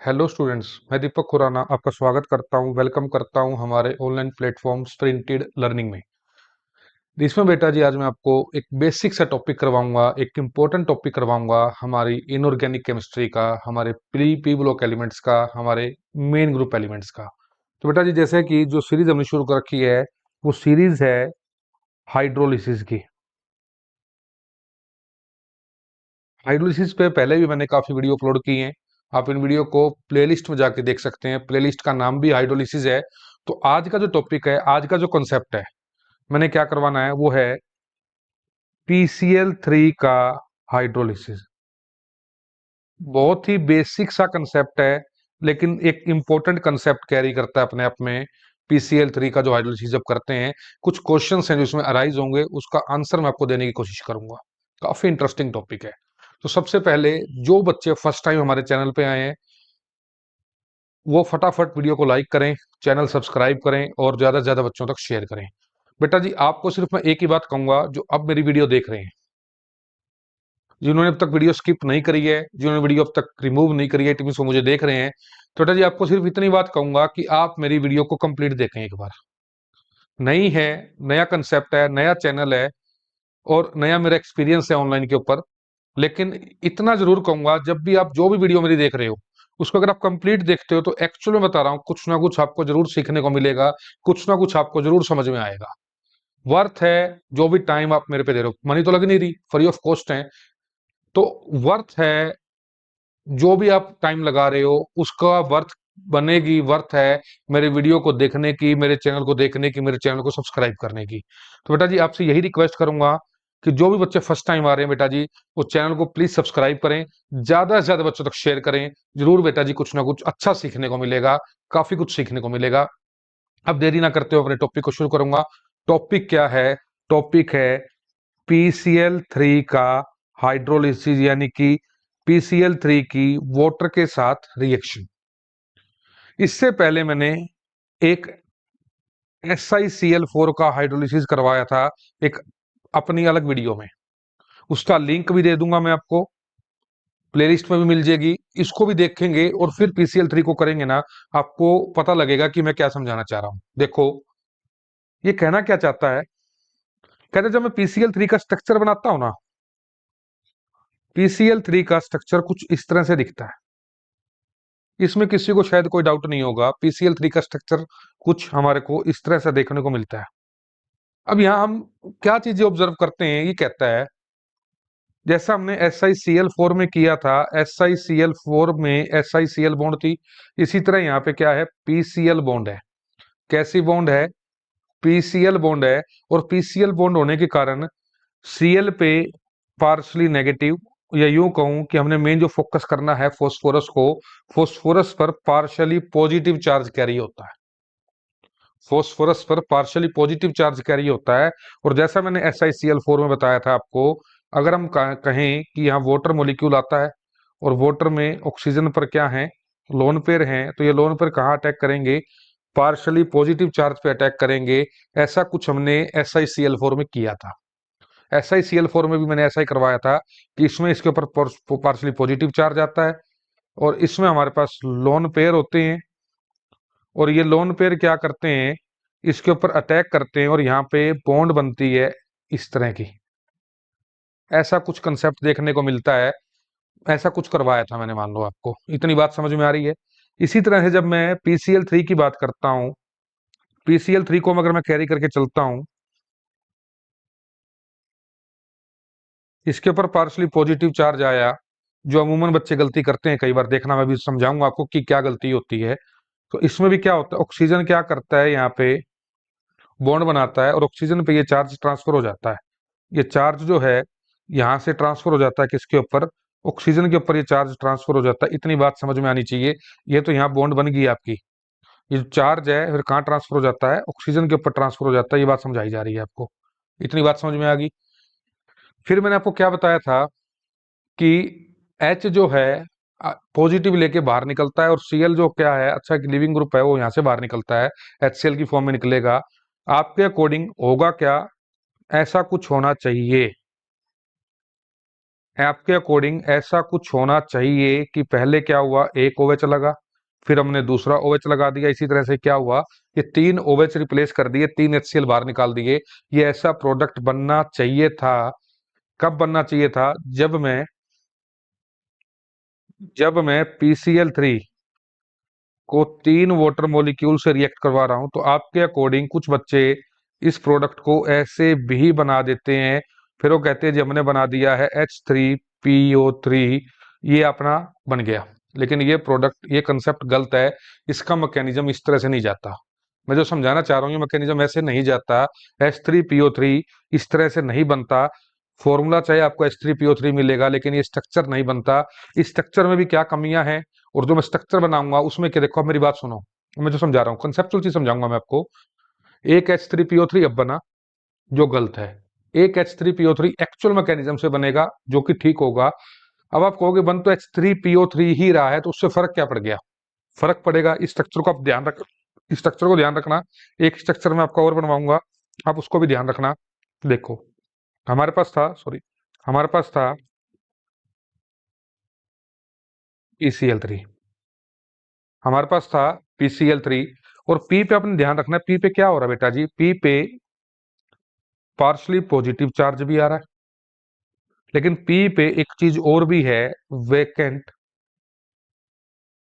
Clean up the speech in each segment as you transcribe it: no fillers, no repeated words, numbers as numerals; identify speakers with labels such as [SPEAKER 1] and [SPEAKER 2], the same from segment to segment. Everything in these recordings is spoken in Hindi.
[SPEAKER 1] हेलो स्टूडेंट्स, मैं दीपक खुराना आपका स्वागत करता हूं, वेलकम करता हूं हमारे ऑनलाइन प्लेटफॉर्म स्प्रिंटेड लर्निंग में। इसमें बेटा जी आज मैं आपको एक बेसिक सा टॉपिक करवाऊंगा, एक इम्पोर्टेंट टॉपिक करवाऊंगा हमारी इनऑर्गेनिक केमिस्ट्री का, हमारे प्री पी ब्लॉक एलिमेंट्स का, हमारे मेन ग्रुप एलिमेंट्स का। तो बेटा जी जैसे कि जो सीरीज हमने शुरू कर रखी है वो सीरीज है हाइड्रोलिसिस की। हाइड्रोलिसिस पे पहले भी मैंने काफी वीडियो अपलोड की हैं। आप इन वीडियो को प्लेलिस्ट में जाके देख सकते हैं, प्लेलिस्ट का नाम भी हाइड्रोलिसिस है। तो आज का जो टॉपिक है, आज का जो कॉन्सेप्ट है, मैंने क्या करवाना है वो है PCl3 का हाइड्रोलिसिस। बहुत ही बेसिक सा कंसेप्ट है, लेकिन एक इंपॉर्टेंट कंसेप्ट कैरी करता है अपने आप में। PCl3 का जो हाइड्रोलिसिस जब करते हैं, कुछ क्वेश्चंस हैं जो इसमें अराइज होंगे, उसका आंसर मैं आपको देने की कोशिश करूंगा। काफी इंटरेस्टिंग टॉपिक है। तो सबसे पहले जो बच्चे फर्स्ट टाइम हमारे चैनल पे आए हैं वो फटाफट वीडियो को लाइक करें, चैनल सब्सक्राइब करें और ज्यादा से ज्यादा बच्चों तक शेयर करें। बेटा जी आपको सिर्फ मैं एक ही बात कहूंगा, जो अब मेरी वीडियो देख रहे हैं, जिन्होंने अब तक वीडियो स्किप नहीं करी है, जिन्होंने वीडियो अब तक रिमूव नहीं करी है, टीम्स को मुझे देख रहे हैं, तो बेटा जी आपको सिर्फ इतनी बात कहूंगा कि आप मेरी वीडियो को कंप्लीट देखें एक बार। नई है, नया कंसेप्ट है, नया चैनल है और नया मेरा एक्सपीरियंस है ऑनलाइन के ऊपर। लेकिन इतना जरूर कहूंगा, जब भी आप जो भी वीडियो मेरी देख रहे हो उसको अगर आप कंप्लीट देखते हो तो एक्चुअल में बता रहा हूँ, कुछ ना कुछ आपको जरूर सीखने को मिलेगा, कुछ ना कुछ आपको जरूर समझ में आएगा। वर्थ है जो भी टाइम आप मेरे पे दे रहे हो, मनी तो लग नहीं रही, फ्री ऑफ कॉस्ट है, तो वर्थ है जो भी आप टाइम लगा रहे हो उसका वर्थ बनेगी, वर्थ है मेरे वीडियो को देखने की, मेरे चैनल को देखने की, मेरे चैनल को सब्सक्राइब करने की। तो बेटा जी आपसे यही रिक्वेस्ट करूंगा कि जो भी बच्चे फर्स्ट टाइम आ रहे हैं बेटा जी, वो चैनल को प्लीज सब्सक्राइब करें, ज्यादा से ज्यादा बच्चों तक शेयर करें। जरूर बेटा जी कुछ ना कुछ अच्छा सीखने को मिलेगा, काफी कुछ सीखने को मिलेगा। अब देरी ना करते हुए अपने टॉपिक को शुरू करूंगा। टॉपिक क्या है? टॉपिक है PCl3 का हाइड्रोलिसिस, यानी कि PCl3 की वाटर के साथ रिएक्शन। इससे पहले मैंने एक SiCl4 का हाइड्रोलिसिस करवाया था, एक अपनी अलग वीडियो में। उसका लिंक भी दे दूंगा मैं आपको, प्लेलिस्ट में भी मिल जाएगी। इसको भी देखेंगे और फिर PCl3 को करेंगे ना, आपको पता लगेगा कि मैं क्या समझाना चाह रहा हूं। देखो ये कहना क्या चाहता है, कहते जब मैं PCl3 का स्ट्रक्चर बनाता हूं ना, PCl3 का स्ट्रक्चर कुछ इस तरह से दिखता है। इसमें किसी को शायद कोई डाउट नहीं होगा, PCl3 का स्ट्रक्चर कुछ हमारे को इस तरह से देखने को मिलता है। अब यहाँ हम क्या चीजें ऑब्जर्व करते हैं, ये कहता है जैसा हमने SiCl4 में किया था, SiCl4 में SiCl बॉन्ड थी, इसी तरह यहाँ पे क्या है, PCl बॉन्ड है। कैसी बॉन्ड है? PCl बॉन्ड है। और PCl बॉन्ड होने के कारण Cl पे पार्शली नेगेटिव, या यूं कहूं कि हमने मेन जो फोकस करना है फोस्फोरस को, फोस्फोरस पर पार्शली पॉजिटिव चार्ज कैरी होता है। फोस्फोरस पर पार्शली पॉजिटिव चार्ज कैरी होता है। और जैसा मैंने SiCl4 में बताया था आपको, अगर हम कहें कि यहाँ वाटर मोलिक्यूल आता है और वाटर में ऑक्सीजन पर क्या है, लोन पेयर हैं, तो ये लोन पेयर कहाँ अटैक करेंगे? पार्शली पॉजिटिव चार्ज पे अटैक करेंगे। ऐसा कुछ हमने SiCl4 में किया था। SiCl4 में भी मैंने ऐसा ही करवाया था कि इसमें इसके ऊपर पार्शली पॉजिटिव चार्ज आता है और इसमें हमारे पास लोन पेयर होते हैं, और ये लोन पेयर क्या करते हैं, इसके ऊपर अटैक करते हैं और यहाँ पे बॉन्ड बनती है इस तरह की। ऐसा कुछ कंसेप्ट देखने को मिलता है, ऐसा कुछ करवाया था मैंने, मान लो। आपको इतनी बात समझ में आ रही है? इसी तरह से जब मैं PCl3 की बात करता हूँ, PCl3 को अगर मैं कैरी करके चलता हूँ, इसके ऊपर पार्शली पॉजिटिव चार्ज आया, जो अमूमन बच्चे गलती करते हैं कई बार, देखना मैं भी समझाऊंगा आपको कि क्या गलती होती है। तो इसमें भी क्या होता है, ऑक्सीजन क्या करता है, यहाँ पे बॉन्ड बनाता है और ऑक्सीजन पे ये चार्ज ट्रांसफर हो जाता है। ये चार्ज जो है यहाँ से ट्रांसफर हो जाता है किसके ऊपर? ऑक्सीजन के ऊपर ये चार्ज ट्रांसफर हो जाता है। इतनी बात समझ में आनी चाहिए। ये तो यहाँ बॉन्ड बन गई आपकी, ये जो चार्ज है फिर कहाँ ट्रांसफर हो जाता है? ऑक्सीजन के ऊपर ट्रांसफर हो जाता है। ये बात समझाई जा रही है आपको, इतनी बात समझ में आ गई। फिर मैंने आपको क्या बताया था कि H जो है पॉजिटिव लेके बाहर निकलता है, और Cl जो क्या है, अच्छा एक लिविंग ग्रुप है, वो यहाँ से बाहर निकलता है, HCl की फॉर्म में निकलेगा। आपके अकॉर्डिंग होगा क्या? ऐसा कुछ होना चाहिए। आपके अकॉर्डिंग ऐसा कुछ होना चाहिए कि पहले क्या हुआ, एक ओवेच लगा, फिर हमने दूसरा ओवेच लगा दिया, इसी तरह से क्या हुआ, ये तीन ओवेच रिप्लेस कर दिए, तीन HCl बाहर निकाल दिए। ये ऐसा प्रोडक्ट बनना चाहिए था। कब बनना चाहिए था? जब मैं PCl3 को तीन वाटर मॉलिक्यूल से रिएक्ट करवा रहा हूं, तो आपके अकॉर्डिंग कुछ बच्चे इस प्रोडक्ट को ऐसे भी बना देते हैं, फिर वो कहते हैं जी हमने बना दिया है H3PO3, ये अपना बन गया। लेकिन ये प्रोडक्ट, ये कंसेप्ट गलत है। इसका मैकेनिज्म इस तरह से नहीं जाता। मैं जो समझाना चाह रहा हूँ, ये मैकेनिज्म ऐसे नहीं जाता। H3PO3 इस तरह से नहीं बनता। फॉर्मूला चाहे आपको H3PO3 मिलेगा, लेकिन ये स्ट्रक्चर नहीं बनता। इस स्ट्रक्चर में भी क्या कमियां हैं, और जो मैं स्ट्रक्चर बनाऊंगा उसमें क्या, देखो आप मेरी बात सुनो, मैं जो समझा रहा हूँ कंसेप्चुअल चीज समझाऊंगा मैं आपको। एक H3PO3 अब बना, जो गलत है। एक H3PO3 एक्चुअल मैकेनिज्म से बनेगा, जो कि ठीक होगा। अब आप कहोगे बन तो H3PO3 ही रहा है, तो उससे फर्क क्या पड़ गया? फर्क पड़ेगा। इस स्ट्रक्चर को आप ध्यान रख, इस स्ट्रक्चर को ध्यान रखना। एक स्ट्रक्चर में आपका और बनवाऊंगा, आप उसको भी ध्यान रखना। देखो, हमारे पास था, सॉरी, हमारे पास था PCl3, हमारे पास था PCl3, और पी पे अपने ध्यान रखना है। पी पे क्या हो रहा है बेटा जी? पी पे पार्शली पॉजिटिव चार्ज भी आ रहा है, लेकिन पी पे एक चीज और भी है, वेकेंट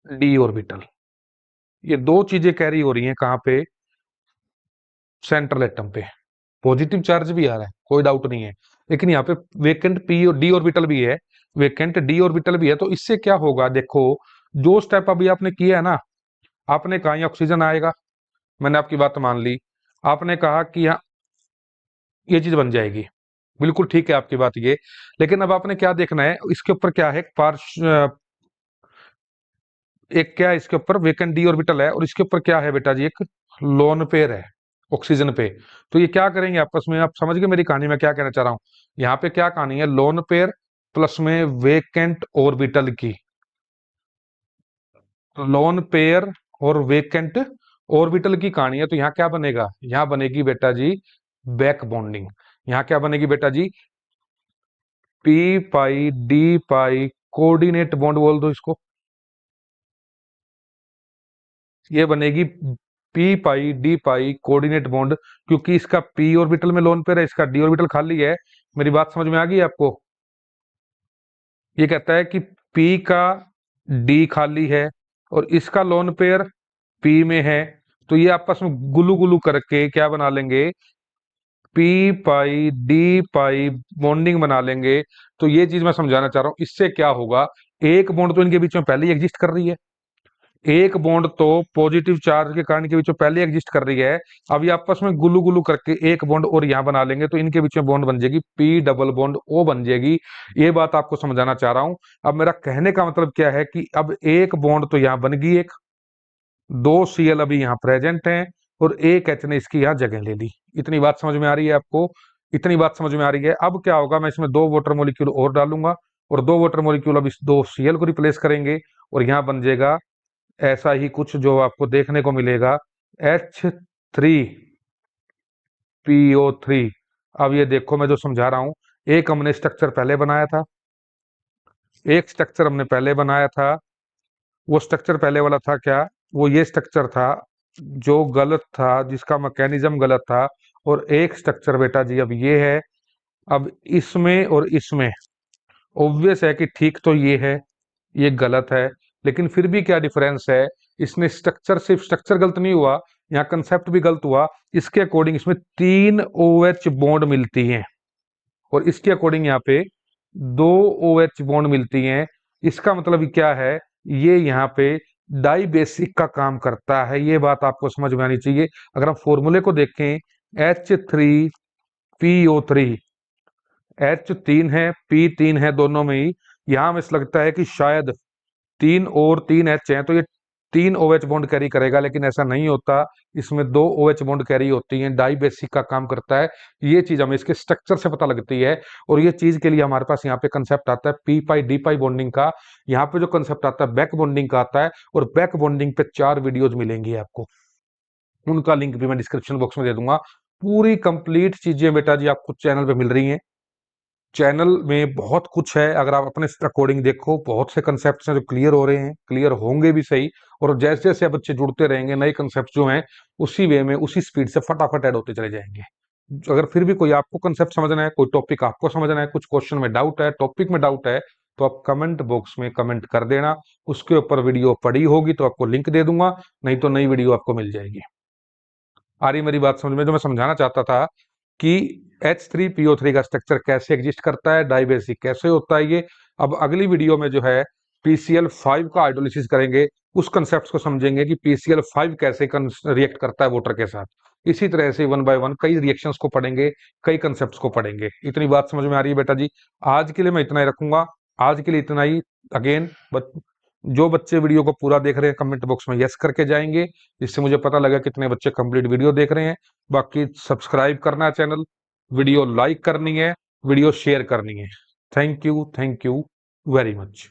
[SPEAKER 1] डी ऑर्बिटल। ये दो चीजें कैरी हो रही हैं कहां पे? सेंट्रल एटम पे। पॉजिटिव चार्ज भी आ रहा है, कोई डाउट नहीं है, लेकिन यहाँ पे वेकेंट पी और डी ऑर्बिटल भी है, वेकेंट डी ऑर्बिटल भी है। तो इससे क्या होगा, देखो, जो स्टेप अभी आपने किया है ना, आपने कहा ये ऑक्सीजन आएगा, मैंने आपकी बात मान ली। आपने कहा कि यहाँ ये चीज बन जाएगी, बिल्कुल ठीक है आपकी बात ये। लेकिन अब आपने क्या देखना है, इसके ऊपर क्या है, एक क्या है इसके ऊपर, वेकेंट डी ऑर्बिटल है, और इसके ऊपर क्या है बेटा जी, एक लोन पेयर है ऑक्सीजन पे। तो ये क्या करेंगे आपस में? आप समझ गए मेरी कहानी में क्या कहना चाह रहा हूँ? यहाँ पे क्या कहानी है, लोन पेयर प्लस में वेकेंट ऑर्बिटल की, लोन पेयर और वेकेंट ऑर्बिटल की कहानी है। तो यहाँ क्या बनेगा? यहाँ बनेगी बेटा जी बैक बॉन्डिंग। यहाँ क्या बनेगी बेटा जी? P π D π कोऑर्डिनेट बॉन्ड बोल दो इसको। ये बनेगी P π D π कोऑर्डिनेट बॉन्ड, क्योंकि इसका p ऑर्बिटल में लोन पेयर है, इसका d ऑर्बिटल खाली है। मेरी बात समझ में आ गई आपको? ये कहता है कि p का d खाली है और इसका लोन पेयर p में है, तो ये आपस में गुलू गुलू करके क्या बना लेंगे? P π D π बॉन्डिंग बना लेंगे। तो ये चीज मैं समझाना चाह रहा हूं, इससे क्या होगा, एक बॉन्ड तो इनके बीच में पहले ही एग्जिस्ट कर रही है, एक बॉन्ड तो पॉजिटिव चार्ज के कारण के बीच में पहले एग्जिस्ट कर रही है। अब ये आपस में गुलू गुलू करके एक बॉन्ड और यहां बना लेंगे, तो इनके बीच में बॉन्ड बन जाएगी, P डबल बॉन्ड O बन जाएगी। ये बात आपको समझाना चाह रहा हूं। अब मेरा कहने का मतलब क्या है कि अब एक बॉन्ड तो यहां बन गई, एक दो Cl अभी यहाँ प्रेजेंट हैं, और एक H ने इसकी यहाँ जगह ले ली। इतनी बात समझ में आ रही है आपको? इतनी बात समझ में आ रही है। अब क्या होगा, मैं इसमें दो वाटर मॉलिक्यूल और डालूंगा, और दो वाटर मॉलिक्यूल अब इस दो Cl को रिप्लेस करेंगे, और यहाँ बन जाएगा ऐसा ही कुछ जो आपको देखने को मिलेगा, H3PO3। अब ये देखो मैं जो समझा रहा हूं, एक हमने स्ट्रक्चर पहले बनाया था, एक स्ट्रक्चर हमने पहले बनाया था। वो स्ट्रक्चर पहले वाला था क्या? वो ये स्ट्रक्चर था जो गलत था, जिसका मैकेनिज्म गलत था। और एक स्ट्रक्चर बेटा जी अब ये है। अब इसमें और इसमें ऑब्वियस है कि ठीक तो ये है, ये गलत है, लेकिन फिर भी क्या डिफरेंस है? इसमें स्ट्रक्चर, सिर्फ स्ट्रक्चर गलत नहीं हुआ, यहाँ कंसेप्ट भी गलत हुआ। इसके अकॉर्डिंग इसमें तीन OH बॉन्ड मिलती हैं, और इसके अकॉर्डिंग यहाँ पे दो OH बॉन्ड मिलती हैं। इसका मतलब क्या है? ये यहाँ पे डाई बेसिक का काम करता है। ये बात आपको समझ में आनी चाहिए। अगर हम फॉर्मूले को देखें, H3PO3, H3 है, P3 है, दोनों में ही। यहाँ हमें लगता है कि शायद तीन और तीन H हैं, तो ये तीन OH बॉन्ड कैरी करेगा, लेकिन ऐसा नहीं होता। इसमें दो OH बॉन्ड कैरी होती हैं, डाई बेसिक का काम करता है। ये चीज हमें इसके स्ट्रक्चर से पता लगती है, और ये चीज के लिए हमारे पास यहाँ पे कंसेप्ट आता है P π D π बॉन्डिंग का। यहाँ पे जो कंसेप्ट आता है बैक बॉन्डिंग का आता है, और बैक बॉन्डिंग पे 4 वीडियोज मिलेंगी आपको, उनका लिंक भी मैं डिस्क्रिप्शन बॉक्स में दे दूंगा। पूरी कंप्लीट चीजें बेटा जी आपको चैनल पे मिल रही हैं। चैनल में बहुत कुछ है, अगर आप अपने अकॉर्डिंग देखो, बहुत से कंसेप्ट हैं जो क्लियर हो रहे हैं, क्लियर होंगे भी सही। और जैसे जैसे बच्चे जुड़ते रहेंगे, नए कंसेप्ट जो हैं उसी वे में, उसी स्पीड से फटाफट ऐड होते चले जाएंगे। अगर फिर भी कोई आपको कंसेप्ट समझना है, कोई टॉपिक आपको समझना है, कुछ क्वेश्चन में डाउट है, टॉपिक में डाउट है, तो आप कमेंट बॉक्स में कमेंट कर देना। उसके ऊपर वीडियो पड़ी होगी तो आपको लिंक दे दूंगा, नहीं तो नई वीडियो आपको मिल जाएगी। आ रही मेरी बात समझ में? जो मैं समझाना चाहता था कि H3PO3 का स्ट्रक्चर कैसे एग्जिस्ट करता है, डाइबेसिक कैसे होता है ये। अब अगली वीडियो में जो है PCl5 का हाइड्रोलिसिस करेंगे, उस कंसेप्ट को समझेंगे कि PCl5 कैसे रिएक्ट करता है वाटर के साथ। इसी तरह से वन बाय वन कई रिएक्शंस को पढ़ेंगे, कई कंसेप्ट्स को पढ़ेंगे। इतनी बात समझ में आ रही है बेटा जी? आज के लिए मैं इतना ही रखूंगा, आज के लिए इतना ही। अगेन, जो बच्चे वीडियो को पूरा देख रहे हैं कमेंट बॉक्स में यस करके जाएंगे, जिससे मुझे पता लगा कितने बच्चे कंप्लीट वीडियो देख रहे हैं। बाकी सब्सक्राइब करना है चैनल, वीडियो लाइक करनी है, वीडियो शेयर करनी है। Thank you very much.